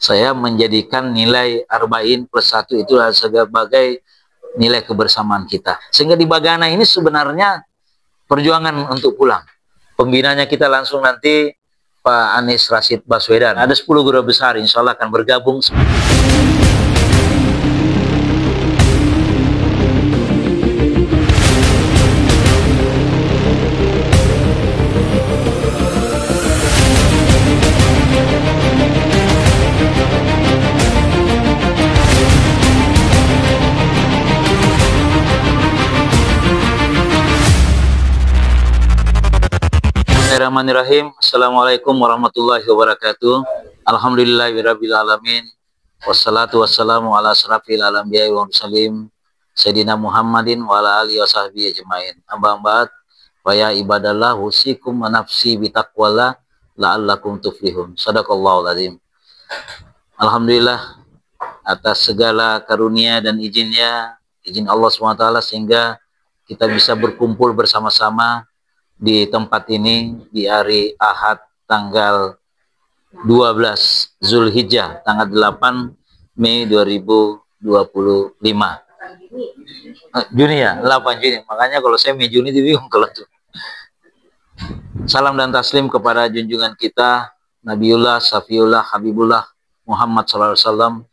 Saya menjadikan nilai arba'in plus 1 itu sebagai nilai kebersamaan kita. Sehingga di Bagana ini sebenarnya perjuangan untuk pulang. Pembinanya kita langsung nanti Pak Anies Rashid Baswedan. Ada 10 guru besar, insya Allah akan bergabung. Bismillahirrahmanirrahim. Assalamualaikum warahmatullahi wabarakatuh. Alhamdulillahirabbil alamin. Wassalatu wassalamu ala asrafil anbiya'i wal mursalin Sayyidina Muhammadin wa ala alihi wasahbihi ajmain. Amma ba'd. Wa ya ibadallah usikum wa nafsi bitaqwallah la'allakum tuflihun. Shadaqallahul azim. Alhamdulillah atas segala karunia dan izinnya, izin Allah SWT, sehingga kita bisa berkumpul bersama-sama di tempat ini di hari Ahad tanggal 12 Zulhijjah tanggal 8 Mei 2025. Juni ya, 8 Juni. Makanya kalau saya Mei Juni bingung kalau itu. Salam dan taslim kepada junjungan kita Nabiullah, Safiullah, Habibullah Muhammad SAW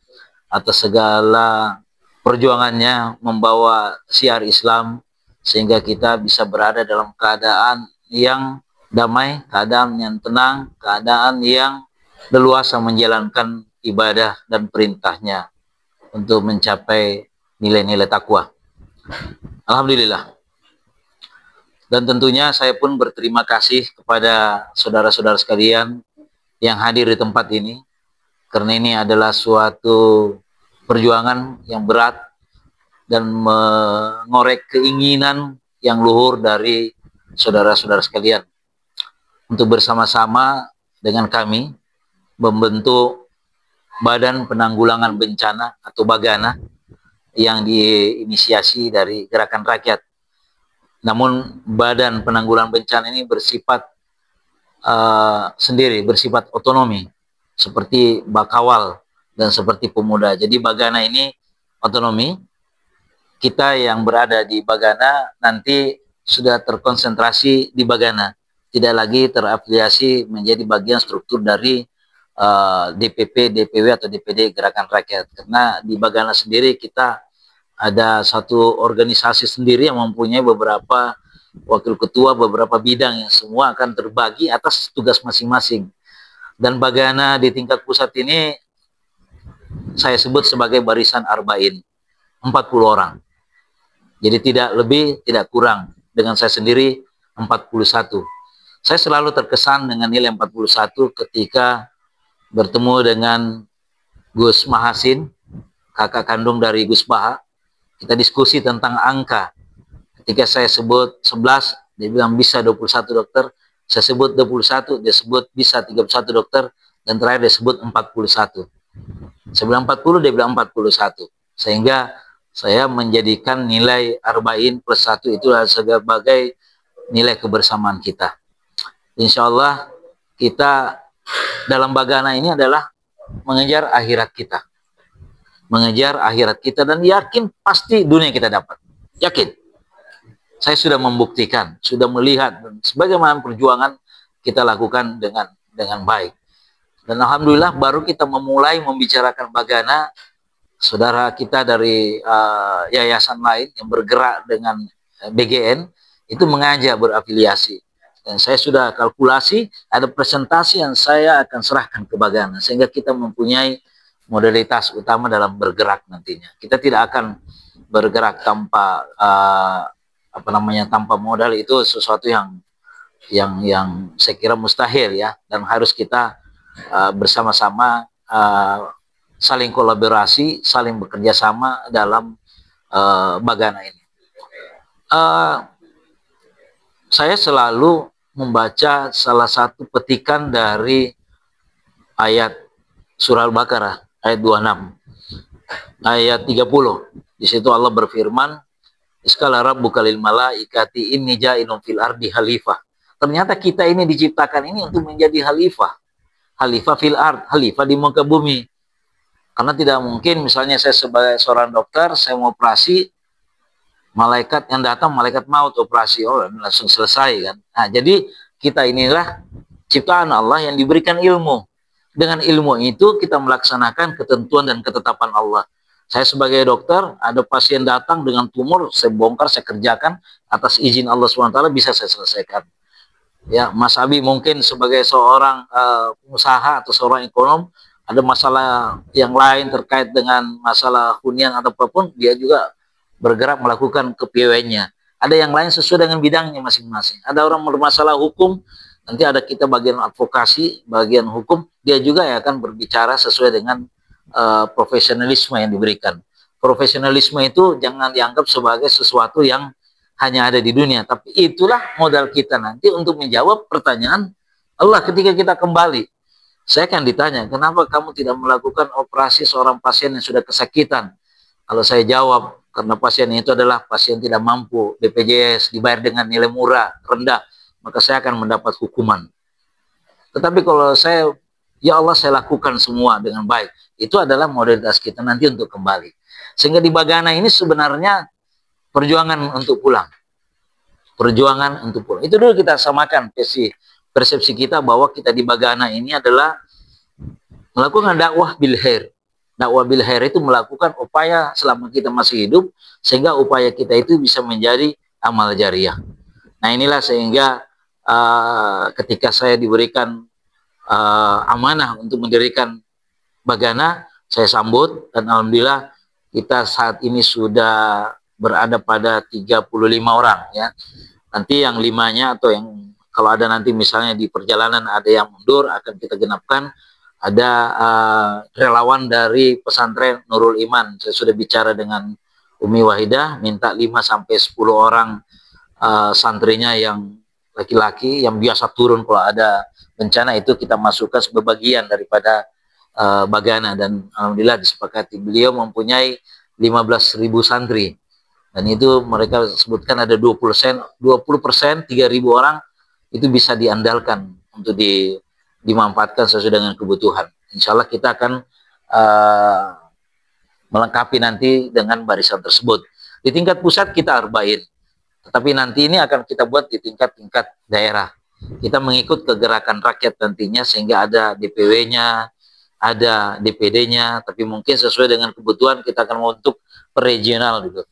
atas segala perjuangannya membawa syiar Islam, sehingga kita bisa berada dalam keadaan yang damai, keadaan yang tenang, keadaan yang leluasa menjalankan ibadah dan perintahnya untuk mencapai nilai-nilai takwa. Alhamdulillah. Dan tentunya saya pun berterima kasih kepada saudara-saudara sekalian yang hadir di tempat ini, karena ini adalah suatu perjuangan yang berat dan mengorek keinginan yang luhur dari saudara-saudara sekalian untuk bersama-sama dengan kami membentuk Badan Penanggulangan Bencana atau Bagana yang diinisiasi dari Gerakan Rakyat. Namun Badan Penanggulangan Bencana ini bersifat sendiri, bersifat otonomi, seperti Bakawal dan seperti Pemuda. Jadi Bagana ini otonomi. Kita yang berada di Bagana nanti sudah terkonsentrasi di Bagana, tidak lagi terafiliasi menjadi bagian struktur dari DPP, DPW atau DPD Gerakan Rakyat. Karena di Bagana sendiri kita ada satu organisasi sendiri yang mempunyai beberapa wakil ketua, beberapa bidang yang semua akan terbagi atas tugas masing-masing. Dan Bagana di tingkat pusat ini saya sebut sebagai barisan arba'in, 40 orang. Jadi tidak lebih, tidak kurang. Dengan saya sendiri 41. Saya selalu terkesan dengan nilai 41 ketika bertemu dengan Gus Mahasin, kakak kandung dari Gus Baha. Kita diskusi tentang angka. Ketika saya sebut 11, dia bilang bisa 21 dokter. Saya sebut 21, dia sebut bisa 31 dokter. Dan terakhir dia sebut 41. Saya bilang 40, dia bilang 41. Sehingga saya menjadikan nilai arba'in plus 1 itu sebagai nilai kebersamaan kita. Insya Allah kita dalam Bagana ini adalah mengejar akhirat kita. Mengejar akhirat kita dan yakin pasti dunia kita dapat. Yakin. Saya sudah membuktikan, sudah melihat sebagaimana perjuangan kita lakukan dengan baik. Dan alhamdulillah baru kita memulai membicarakan Bagana, saudara kita dari yayasan lain yang bergerak dengan BGN itu mengajak berafiliasi. Dan saya sudah kalkulasi, ada presentasi yang saya akan serahkan ke Bagana, sehingga kita mempunyai modalitas utama dalam bergerak nantinya. Kita tidak akan bergerak tanpa tanpa modal. Itu sesuatu yang saya kira mustahil ya, dan harus kita bersama-sama saling kolaborasi, saling bekerja sama dalam Bagana ini. Saya selalu membaca salah satu petikan dari ayat surah Al-Baqarah ayat 26, ayat 30. Di situ Allah berfirman, "Iskala rabbuka lil malaikati inni ja'ilun fil ardi khalifah." Ternyata kita ini diciptakan ini untuk menjadi khalifah. Khalifah fil ard, khalifah di muka bumi. Karena tidak mungkin misalnya saya sebagai seorang dokter, saya mau operasi, malaikat yang datang, malaikat maut operasi, oh langsung selesai kan. Nah, jadi kita inilah ciptaan Allah yang diberikan ilmu. Dengan ilmu itu kita melaksanakan ketentuan dan ketetapan Allah. Saya sebagai dokter, ada pasien datang dengan tumor, saya bongkar, saya kerjakan, atas izin Allah SWT bisa saya selesaikan. Ya, Mas Abi mungkin sebagai seorang pengusaha atau seorang ekonom, ada masalah yang lain terkait dengan masalah hunian atau apapun, dia juga bergerak melakukan kepiawaiannya. Ada yang lain sesuai dengan bidangnya masing-masing. Ada orang bermasalah hukum, nanti ada kita bagian advokasi, bagian hukum, dia juga yang akan berbicara sesuai dengan profesionalisme yang diberikan. Profesionalisme itu jangan dianggap sebagai sesuatu yang hanya ada di dunia, tapi itulah modal kita nanti untuk menjawab pertanyaan Allah ketika kita kembali. Saya akan ditanya, kenapa kamu tidak melakukan operasi seorang pasien yang sudah kesakitan? Kalau saya jawab, karena pasien itu adalah pasien tidak mampu, BPJS, dibayar dengan nilai murah, rendah, maka saya akan mendapat hukuman. Tetapi kalau saya, ya Allah saya lakukan semua dengan baik, itu adalah modalitas kita nanti untuk kembali. Sehingga di Bagana ini sebenarnya perjuangan untuk pulang. Perjuangan untuk pulang. Itu dulu kita samakan persepsi kita bahwa kita di Bagana ini adalah melakukan dakwah bil khair. Dakwah bil khair itu melakukan upaya selama kita masih hidup, sehingga upaya kita itu bisa menjadi amal jariah. Nah inilah sehingga ketika saya diberikan amanah untuk mendirikan Bagana, saya sambut, dan alhamdulillah kita saat ini sudah berada pada 35 orang ya. Nanti yang 5-nya atau yang kalau ada nanti misalnya di perjalanan ada yang mundur akan kita genapkan. Ada relawan dari pesantren Nurul Iman. Saya sudah bicara dengan Umi Wahidah, minta 5-10 orang santrinya yang laki-laki yang biasa turun kalau ada bencana, itu kita masukkan sebagai bagian daripada Bagana, dan alhamdulillah disepakati. Beliau mempunyai 15.000 santri, dan itu mereka sebutkan ada 20%, 3.000 orang itu bisa diandalkan untuk dimanfaatkan sesuai dengan kebutuhan. Insya Allah kita akan melengkapi nanti dengan barisan tersebut. Di tingkat pusat kita arba'in, tetapi nanti ini akan kita buat di tingkat-tingkat daerah. Kita mengikut kegerakan rakyat nantinya, sehingga ada DPW-nya, ada DPD-nya, tapi mungkin sesuai dengan kebutuhan kita akan untuk per regional gitu.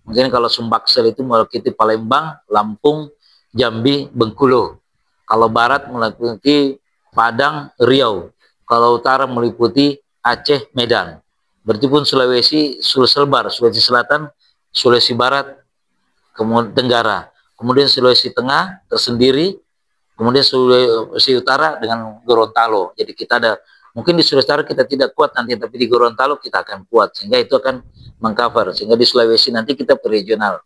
Mungkin kalau Sumbaksel itu meliputi Palembang, Lampung, Jambi, Bengkulu. Kalau barat meliputi Padang, Riau. Kalau utara meliputi Aceh, Medan. Berarti pun Sulawesi, Sulselbar, Sulawesi Selatan, Sulawesi Barat, kemudian Tenggara. Kemudian Sulawesi Tengah tersendiri, kemudian Sulawesi Utara dengan Gorontalo. Jadi kita ada, mungkin di Sulawesi Utara kita tidak kuat nanti, tapi di Gorontalo kita akan kuat, sehingga itu akan mengcover. Sehingga di Sulawesi nanti kita per regional.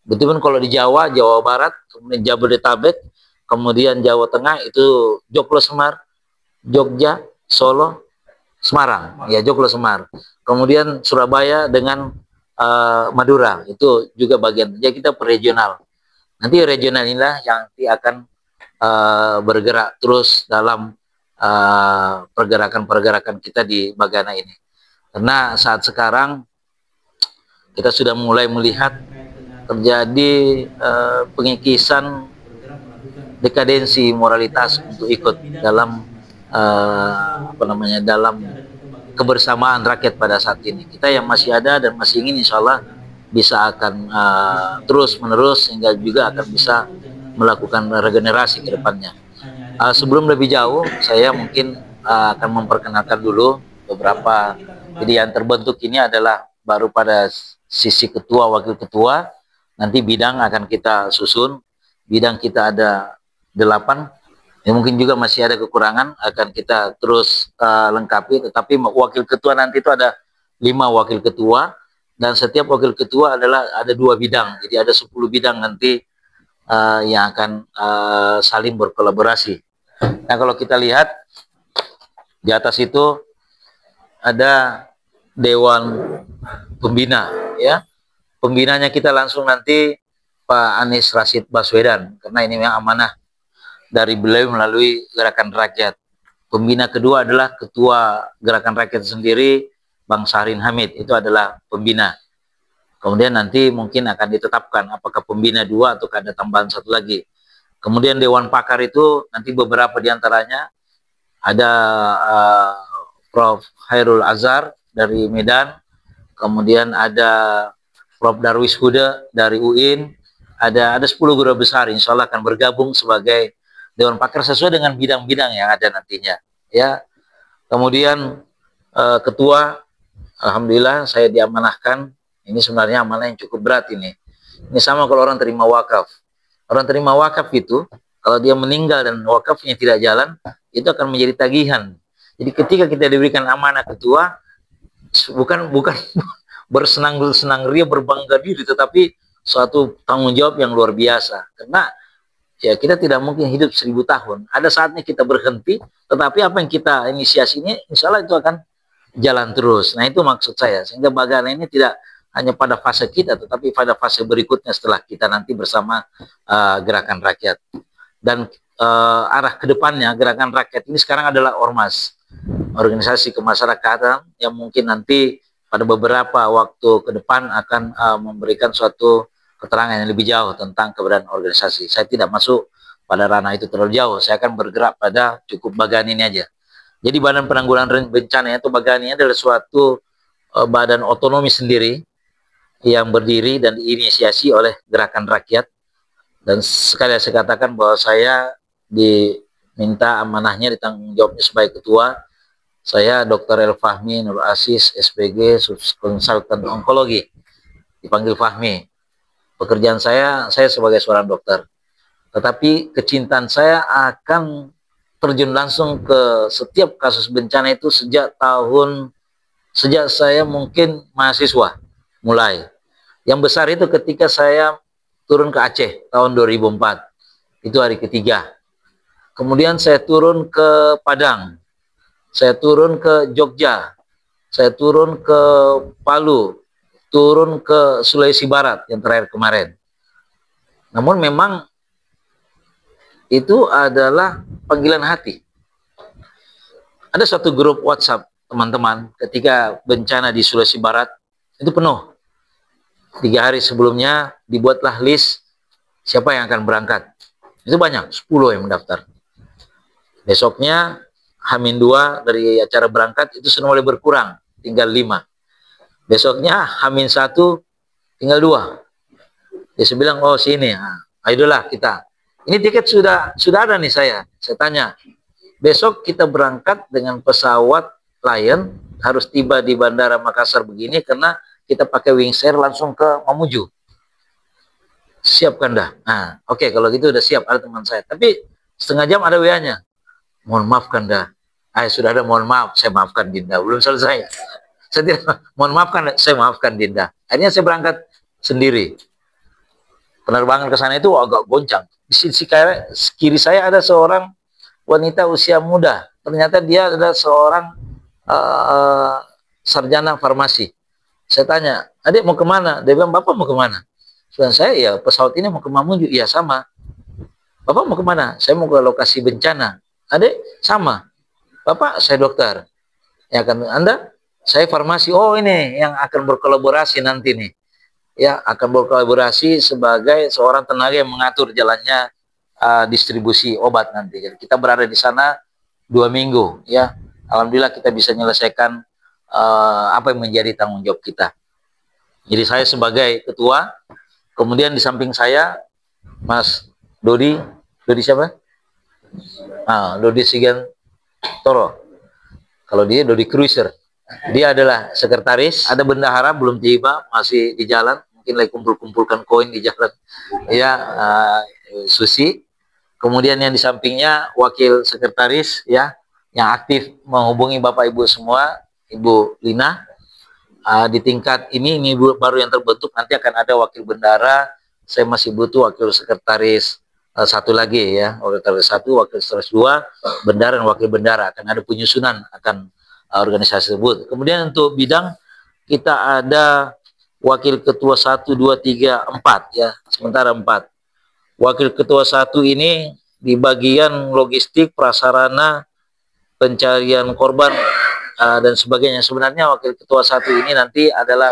Betul pun kalau di Jawa, Jawa Barat, kemudian Jabodetabek, kemudian Jawa Tengah itu Joglo Semar, Jogja, Solo, Semarang, ya Joglo Semar. Kemudian Surabaya dengan Madura, itu juga bagian. Jadi kita per regional. Nanti regional inilah yang nanti akan bergerak terus dalam pergerakan-pergerakan kita di Bagana ini. Karena saat sekarang kita sudah mulai melihat terjadi pengikisan dekadensi moralitas untuk ikut dalam dalam kebersamaan rakyat pada saat ini. Kita yang masih ada dan masih ingin, insya Allah bisa akan terus menerus, sehingga juga akan bisa melakukan regenerasi ke depannya. Sebelum lebih jauh, saya mungkin akan memperkenalkan dulu beberapa. Jadi yang terbentuk ini adalah baru pada sisi ketua, wakil ketua. Nanti bidang akan kita susun. Bidang kita ada 8. Ya, mungkin juga masih ada kekurangan, akan kita terus lengkapi. Tetapi wakil ketua nanti itu ada 5 wakil ketua, dan setiap wakil ketua adalah ada 2 bidang. Jadi ada 10 bidang nanti yang akan saling berkolaborasi. Nah kalau kita lihat di atas itu ada Dewan Pembina, ya. Pembinanya kita langsung nanti Pak Anies Rashid Baswedan, karena ini memang amanah dari beliau melalui Gerakan Rakyat. Pembina kedua adalah Ketua Gerakan Rakyat sendiri, Bang Syahrin Hamid, itu adalah pembina. Kemudian nanti mungkin akan ditetapkan apakah pembina 2 atau ada tambahan 1 lagi. Kemudian Dewan Pakar itu nanti beberapa diantaranya ada Prof. Hairul Azhar dari Medan, kemudian ada Prof. Darwis Huda dari UIN, ada 10 guru besar, insya Allah akan bergabung sebagai Dewan Pakar sesuai dengan bidang-bidang yang ada nantinya. Ya, kemudian ketua, alhamdulillah saya diamanahkan. Ini sebenarnya amanah yang cukup berat ini. Ini sama kalau orang terima wakaf. Orang terima wakaf itu, kalau dia meninggal dan wakafnya tidak jalan, itu akan menjadi tagihan. Jadi ketika kita diberikan amanah ketua, bukan bersenang-senang ria, berbangga diri, tetapi suatu tanggung jawab yang luar biasa. Karena ya kita tidak mungkin hidup 1000 tahun. Ada saatnya kita berhenti, tetapi apa yang kita inisiasi ini, insya Allah itu akan jalan terus. Nah itu maksud saya. Sehingga Bagana ini tidak hanya pada fase kita, tetapi pada fase berikutnya setelah kita nanti bersama gerakan rakyat. Dan arah kedepannya gerakan rakyat ini sekarang adalah ormas, organisasi kemasyarakatan yang mungkin nanti pada beberapa waktu ke depan akan memberikan suatu keterangan yang lebih jauh tentang keberadaan organisasi. Saya tidak masuk pada ranah itu terlalu jauh, saya akan bergerak pada cukup Bagani ini aja. Jadi Badan Penanggulangan Bencana itu Bagani adalah suatu badan otonomi sendiri yang berdiri dan diinisiasi oleh gerakan rakyat. Dan sekali saya katakan bahwa saya diminta amanahnya, ditanggung jawabnya sebagai ketua. Saya Dr. El Fahmi Nur Asis, SPG, konsultan onkologi, dipanggil Fahmi. Pekerjaan saya sebagai seorang dokter. Tetapi kecintaan saya akan terjun langsung ke setiap kasus bencana itu sejak saya mungkin mahasiswa mulai. Yang besar itu ketika saya turun ke Aceh tahun 2004. Itu hari ketiga. Kemudian saya turun ke Padang. Saya turun ke Jogja. Saya turun ke Palu. Turun ke Sulawesi Barat yang terakhir kemarin. Namun memang itu adalah panggilan hati. Ada satu grup WhatsApp teman-teman ketika bencana di Sulawesi Barat itu penuh. 3 hari sebelumnya dibuatlah list siapa yang akan berangkat. Itu banyak, 10 yang mendaftar. Besoknya H-2 dari acara berangkat itu sudah mulai berkurang, tinggal 5. Besoknya H-1 tinggal 2. Dia bilang, oh sini, ayolah kita. Ini tiket sudah ada nih saya. Saya tanya, besok kita berangkat dengan pesawat Lion, harus tiba di Bandara Makassar begini karena kita pakai Wings Air langsung ke Mamuju. Siapkan dah. Nah, oke, kalau gitu udah siap, ada teman saya. Tapi setengah jam ada WA-nya. Mohon maaf Kanda. Sudah ada mohon maaf, saya maafkan Dinda. Belum selesai. Saya tidak, mohon maafkan, saya maafkan Dinda. Akhirnya saya berangkat sendiri. Penerbangan ke sana itu agak goncang. Di sisi kiri saya ada seorang wanita usia muda. Ternyata dia adalah seorang sarjana farmasi. Saya tanya, adik mau kemana? Dia bilang, bapak mau kemana? Dan saya, ya pesawat ini mau ke Mamuju. Iya sama. Bapak mau kemana? Saya mau ke lokasi bencana. Adik sama. Bapak, saya dokter. Ya kan, Anda? Saya farmasi. Oh ini yang akan berkolaborasi nanti nih. Ya akan berkolaborasi sebagai seorang tenaga yang mengatur jalannya distribusi obat nanti. Jadi kita berada di sana 2 minggu. Ya, alhamdulillah kita bisa menyelesaikan apa yang menjadi tanggung jawab kita. Jadi saya sebagai ketua, kemudian di samping saya Mas Dodi siapa? Dodi Sigantoro. Kalau dia Dodi Cruiser. Dia adalah sekretaris. Ada bendahara belum tiba, masih di jalan, mungkin lagi kumpul-kumpulkan koin di jalan. Ya, Susi. Kemudian yang di sampingnya wakil sekretaris ya, yang aktif menghubungi Bapak Ibu semua. Ibu Lina, di tingkat ini baru yang terbentuk, nanti akan ada wakil bendara. Saya masih butuh wakil sekretaris 1 lagi ya, wakil sekretaris 1, wakil sekretaris 2, bendara dan wakil bendara. Akan ada penyusunan akan organisasi tersebut. Kemudian untuk bidang kita ada wakil ketua 1, 2, 3, 4 ya, sementara 4. Wakil ketua 1 ini di bagian logistik, prasarana, pencarian korban, dan sebagainya. Sebenarnya wakil ketua satu ini nanti adalah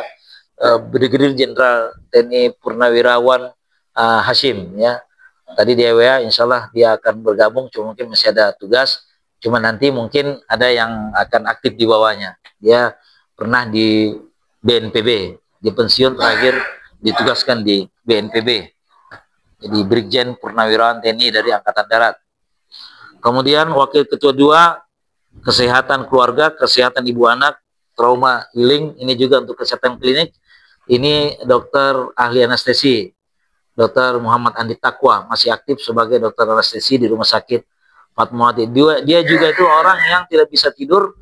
Brigadir Jenderal TNI Purnawirawan Hashim ya. Tadi di EWA insya Allah dia akan bergabung, cuma mungkin masih ada tugas, cuma nanti mungkin ada yang akan aktif di bawahnya. Dia pernah di BNPB, di pensiun terakhir ditugaskan di BNPB, jadi Brigjen Purnawirawan TNI dari Angkatan Darat. Kemudian wakil ketua 2 kesehatan keluarga, kesehatan ibu anak, trauma healing, ini juga untuk kesehatan klinik. Ini dokter ahli anestesi, Dr. Muhammad Andi Takwa, masih aktif sebagai dokter anestesi di Rumah Sakit Fatmawati. Dia juga itu orang yang tidak bisa tidur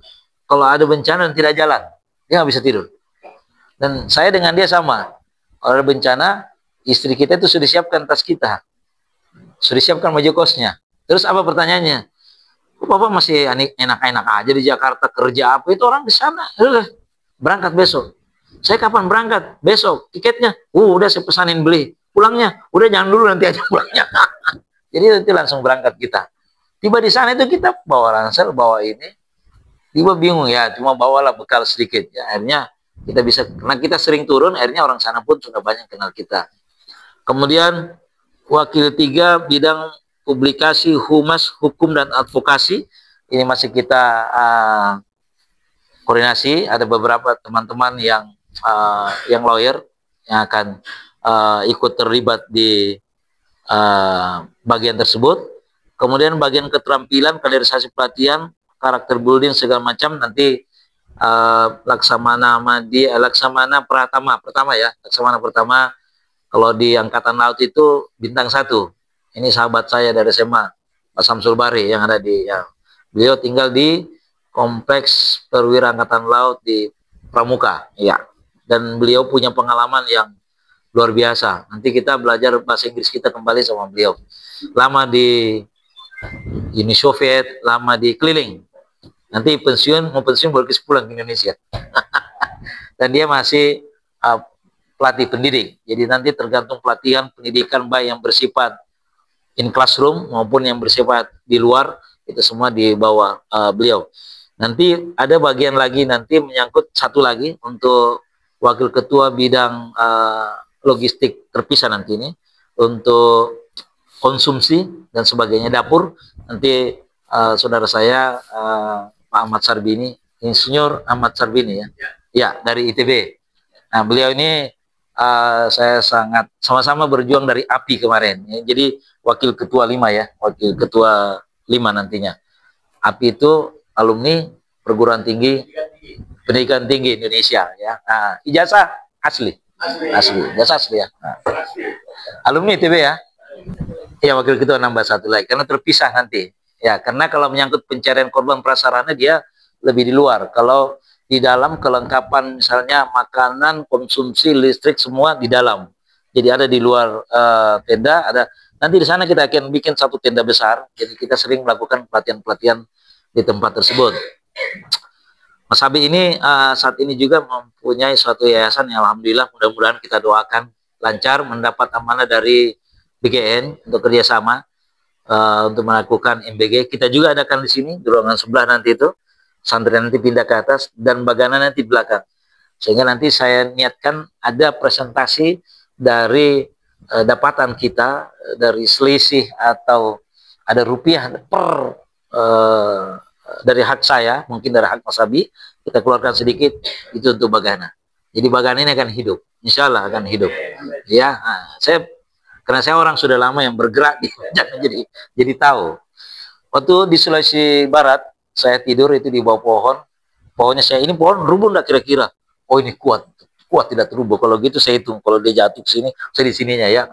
kalau ada bencana dan tidak jalan. Dia nggak bisa tidur. Dan saya dengan dia sama. Kalau ada bencana, istri kita itu sudah siapkan tas kita. Sudah siapkan baju kosnya. Terus apa pertanyaannya? Bapak masih enak-enak aja di Jakarta, kerja apa? Itu orang di sana. Berangkat besok. Saya kapan berangkat? Besok. Tiketnya? Udah saya pesanin beli. Pulangnya, udah jangan dulu, nanti aja pulangnya. Jadi nanti langsung berangkat kita. Tiba di sana itu kita bawa ransel, bawa ini. Tiba bingung ya, cuma bawalah bekal sedikit. Ya, akhirnya kita bisa, karena kita sering turun, akhirnya orang sana pun sudah banyak kenal kita. Kemudian wakil 3 bidang publikasi, humas, hukum dan advokasi. Ini masih kita koordinasi. Ada beberapa teman-teman yang lawyer yang akan ikut terlibat di bagian tersebut. Kemudian bagian keterampilan, kaderisasi pelatihan, karakter building segala macam nanti Laksamana Pratama kalau di Angkatan Laut itu bintang 1. Ini sahabat saya dari SMA, Pak Samsul Bari yang ada di beliau tinggal di Kompleks Perwira Angkatan Laut di Pramuka ya. Dan beliau punya pengalaman yang luar biasa. Nanti kita belajar bahasa Inggris kita kembali sama beliau. Lama di Uni Soviet, lama di keliling. Nanti mau pensiun baru pulang ke Indonesia. Dan dia masih pelatih pendidik. Jadi nanti tergantung pelatihan pendidikan baik yang bersifat in classroom maupun yang bersifat di luar, itu semua di bawah beliau. Nanti ada bagian lagi nanti menyangkut satu lagi untuk wakil ketua bidang logistik terpisah nanti ini untuk konsumsi dan sebagainya, dapur. Nanti saudara saya Pak Ahmad Sarbini, Insinyur Ahmad Sarbini ya dari ITB. Nah beliau ini saya sangat sama-sama berjuang dari API kemarin ya. Jadi wakil ketua 5 ya, wakil ketua 5 nantinya. API itu alumni perguruan tinggi pendidikan tinggi Indonesia ya. Nah, ijazah asli jasa asli ya. Nah. Alumni ITB ya. Ya wakil ketua nambah 1 lagi karena terpisah nanti. Ya, karena kalau menyangkut pencarian korban prasarana dia lebih di luar. Kalau di dalam kelengkapan misalnya makanan, konsumsi, listrik semua di dalam. Jadi ada di luar tenda, ada nanti di sana kita akan bikin satu tenda besar. Jadi kita sering melakukan pelatihan-pelatihan di tempat tersebut. Mas Habib ini saat ini juga mempunyai suatu yayasan yang alhamdulillah mudah-mudahan kita doakan lancar, mendapat amanah dari BGN untuk kerjasama untuk melakukan MBG. Kita juga adakan di sini di ruangan sebelah nanti itu, santri nanti pindah ke atas dan Bagana nanti di belakang. Sehingga nanti saya niatkan ada presentasi dari dapatan kita dari selisih atau ada rupiah per dari hak saya, mungkin dari hak Mas Abi, kita keluarkan sedikit itu untuk Bagana. Jadi Bagana ini akan hidup, insya Allah akan hidup. Ya, karena saya orang sudah lama yang bergerak di jangan jadi tahu. Waktu di Sulawesi Barat, saya tidur itu di bawah pohon. Pohonnya ini pohon rubuh enggak kira-kira? Oh ini kuat tidak terubuh. Kalau gitu saya hitung, kalau dia jatuh ke sini, saya di sininya ya.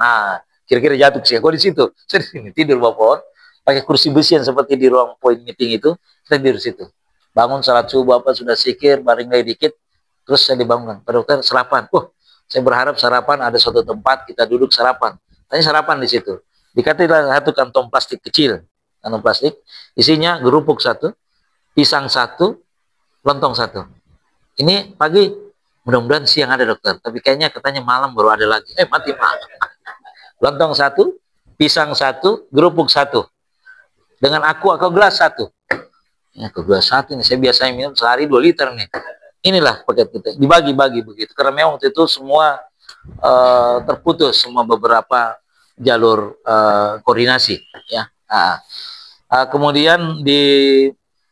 Kira-kira jatuh ke sini. Kok di situ? Saya di sini tidur bawah pohon, pakai kursi besi yang seperti di ruang point meeting itu. Kita tidur di situ. Bangun salat subuh apa sudah sikir, baring lagi dikit, terus saya dibangunkan. Pak dokter sarapan. Saya berharap sarapan ada suatu tempat kita duduk sarapan. Tanya sarapan di situ. Dikasih satu kantong plastik kecil, kantong plastik, isinya gerupuk 1, pisang 1, lontong 1. Ini pagi, mudah-mudahan siang ada dokter. Tapi kayaknya katanya malam baru ada lagi. Mati malam. Lontong 1, pisang 1, gerupuk 1. Dengan aqua gelas 1. Ya, kebetulan satu ini saya biasanya minum sehari 2 liter nih. Inilah paket kita, dibagi-bagi begitu. Karena memang waktu itu semua terputus, semua beberapa jalur koordinasi ya. Kemudian di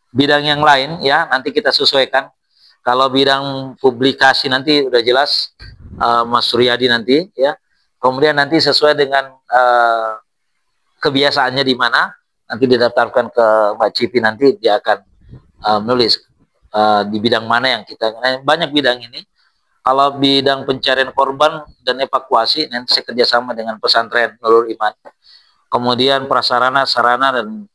bidang yang lain ya nanti kita sesuaikan. Kalau bidang publikasi nanti udah jelas Mas Suryadi nanti ya. Kemudian nanti sesuai dengan kebiasaannya di mana nanti didaftarkan ke Mbak Cipi, nanti dia akan menulis di bidang mana yang kita, banyak bidang ini. Kalau bidang pencarian korban dan evakuasi nanti saya kerjasama dengan pesantren Nurul Iman. Kemudian prasarana, sarana dan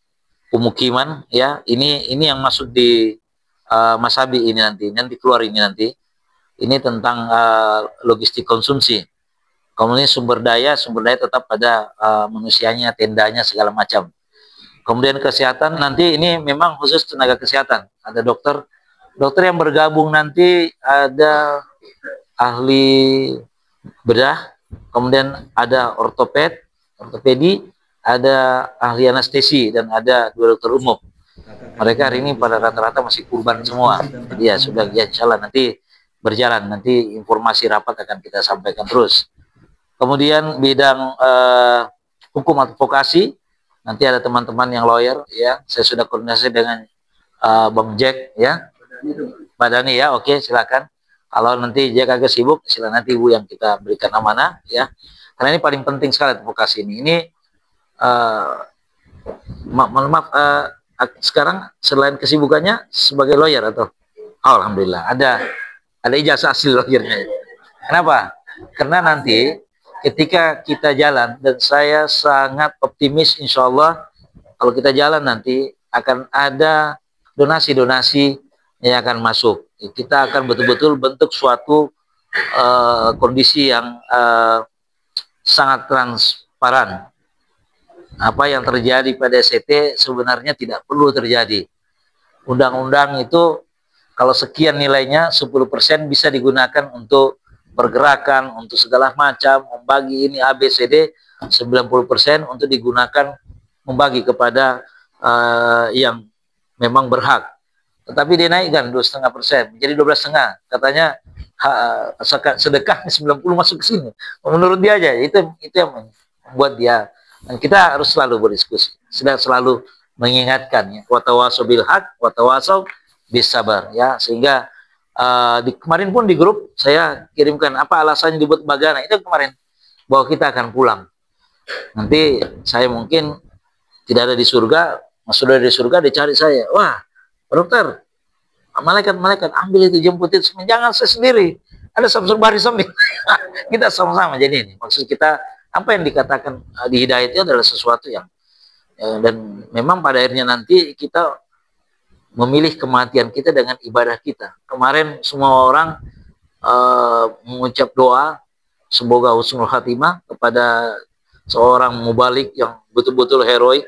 pemukiman ya, ini yang masuk di Mas Abi ini nanti keluar ini nanti. Ini tentang logistik konsumsi. Kemudian sumber daya tetap pada manusianya, tendanya segala macam. Kemudian kesehatan nanti ini memang khusus tenaga kesehatan. Ada dokter yang bergabung nanti, ada ahli bedah, kemudian ada ortopedi, ada ahli anestesi, dan ada 2 dokter umum. Mereka hari ini pada rata-rata masih kurban semua. Jadi ya sudah, ya insya Allah nanti berjalan, nanti informasi rapat akan kita sampaikan terus. Kemudian bidang hukum advokasi, nanti ada teman-teman yang lawyer ya, saya sudah koordinasi dengan Bang Jack ya, Pak Dani ya, oke silakan. Kalau nanti Jack agak sibuk, silakan nanti Ibu yang kita berikan amanah ya, karena ini paling penting sekali advokasi ini. Ini maaf, sekarang selain kesibukannya sebagai lawyer atau alhamdulillah ada ijazah asli lawyernya. Kenapa? Karena nanti ketika kita jalan, dan saya sangat optimis insya Allah kalau kita jalan nanti akan ada donasi-donasi yang akan masuk. Kita akan betul-betul bentuk suatu kondisi yang sangat transparan. Apa yang terjadi pada SCT sebenarnya tidak perlu terjadi. Undang-undang itu kalau sekian nilainya 10% bisa digunakan untuk pergerakan, untuk segala macam, membagi ini ABCD, 90% untuk digunakan membagi kepada yang memang berhak. Tetapi dinaikkan 2,5% menjadi 12,5%. Katanya sedekah 90 masuk ke sini. Menurut dia aja, itu yang membuat dia. Dan kita harus selalu berdiskusi, selalu mengingatkan ya, watawasau bil haq, watawasau bis sabar ya, sehingga kemarin pun di grup saya kirimkan apa alasannya dibuat Bagana itu kemarin, bahwa kita akan pulang. Nanti saya mungkin tidak ada di surga, Mas sudah di surga dicari saya, wah dokter, malaikat ambil itu, jemput itu, jangan saya sendiri, ada sama-sama baris samping. Kita sama-sama. Jadi ini maksud kita, apa yang dikatakan di hidayah itu adalah sesuatu yang dan memang pada akhirnya nanti kita memilih kematian kita dengan ibadah kita. Kemarin semua orang mengucap doa semoga husnul khatimah kepada seorang mubalik yang betul-betul heroik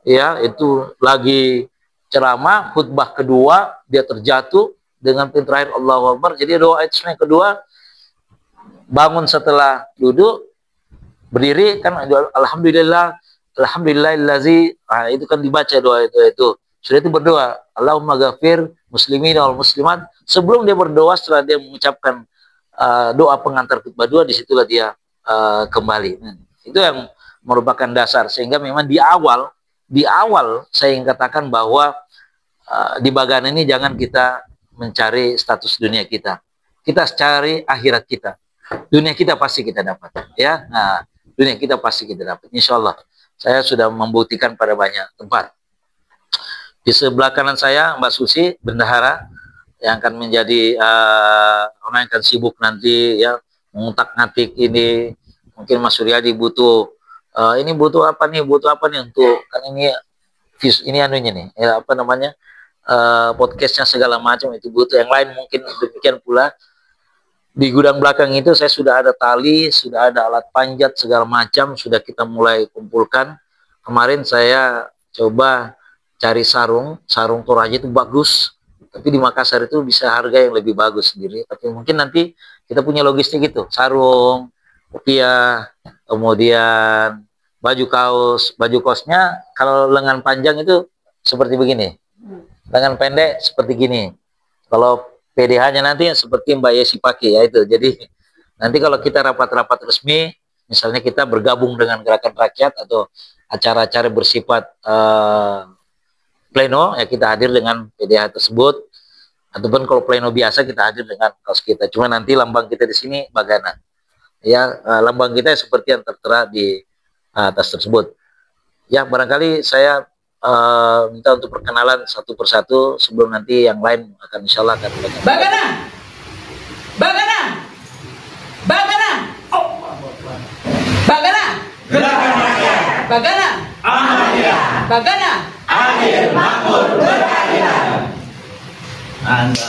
ya, itu lagi ceramah khutbah kedua dia terjatuh dengan terakhir Allahu Akbar. Jadi doa itu yang kedua, bangun setelah duduk, berdiri kan alhamdulillahillazi, itu kan dibaca doa itu. Sudah itu berdoa, Allahumma ghafir muslimin wal muslimat. Sebelum dia berdoa, setelah dia mengucapkan doa pengantar khutbah dua, disitulah dia kembali. Itu yang merupakan dasar, sehingga memang di awal saya ingin katakan bahwa di Bagana ini jangan kita mencari status dunia kita cari akhirat kita. Dunia kita pasti kita dapat ya. Nah, dunia kita pasti kita dapat, insya Allah. Saya sudah membuktikan pada banyak tempat. Di sebelah kanan saya Mbak Susi bendahara yang akan menjadi orang yang akan sibuk nanti ya mengutak-ngatik ini. Mungkin Mas Suryadi butuh ini butuh apa nih untuk, kan ini anunya nih ya, apa namanya, podcastnya segala macam itu butuh. Yang lain mungkin demikian pula. Di gudang belakang itu saya sudah ada tali, sudah ada alat panjat segala macam, sudah kita mulai kumpulkan. Kemarin saya coba cari sarung Toraja itu bagus, tapi di Makassar itu bisa harga yang lebih bagus sendiri. Tapi mungkin nanti kita punya logistik itu, sarung, kopiah, kemudian baju kaosnya kalau lengan panjang itu seperti begini. Lengan pendek seperti gini. Kalau PDH-nya nanti seperti Mbak Yesi pakai ya itu. Jadi nanti kalau kita rapat-rapat resmi, misalnya kita bergabung dengan gerakan rakyat atau acara-acara bersifat pleno, ya kita hadir dengan PDH tersebut. Ataupun kalau pleno biasa kita hadir dengan kaos kita. Cuma nanti lambang kita di sini Bagana. Ya, lambang kita seperti yang tertera di atas tersebut. Ya, barangkali saya minta untuk perkenalan satu persatu sebelum nanti yang lain akan insya Allah akan Bagana, Bagana, Bagana, Bagana, Bagana, Bagana, Adil, Makmur, Berkeadilan. Anda.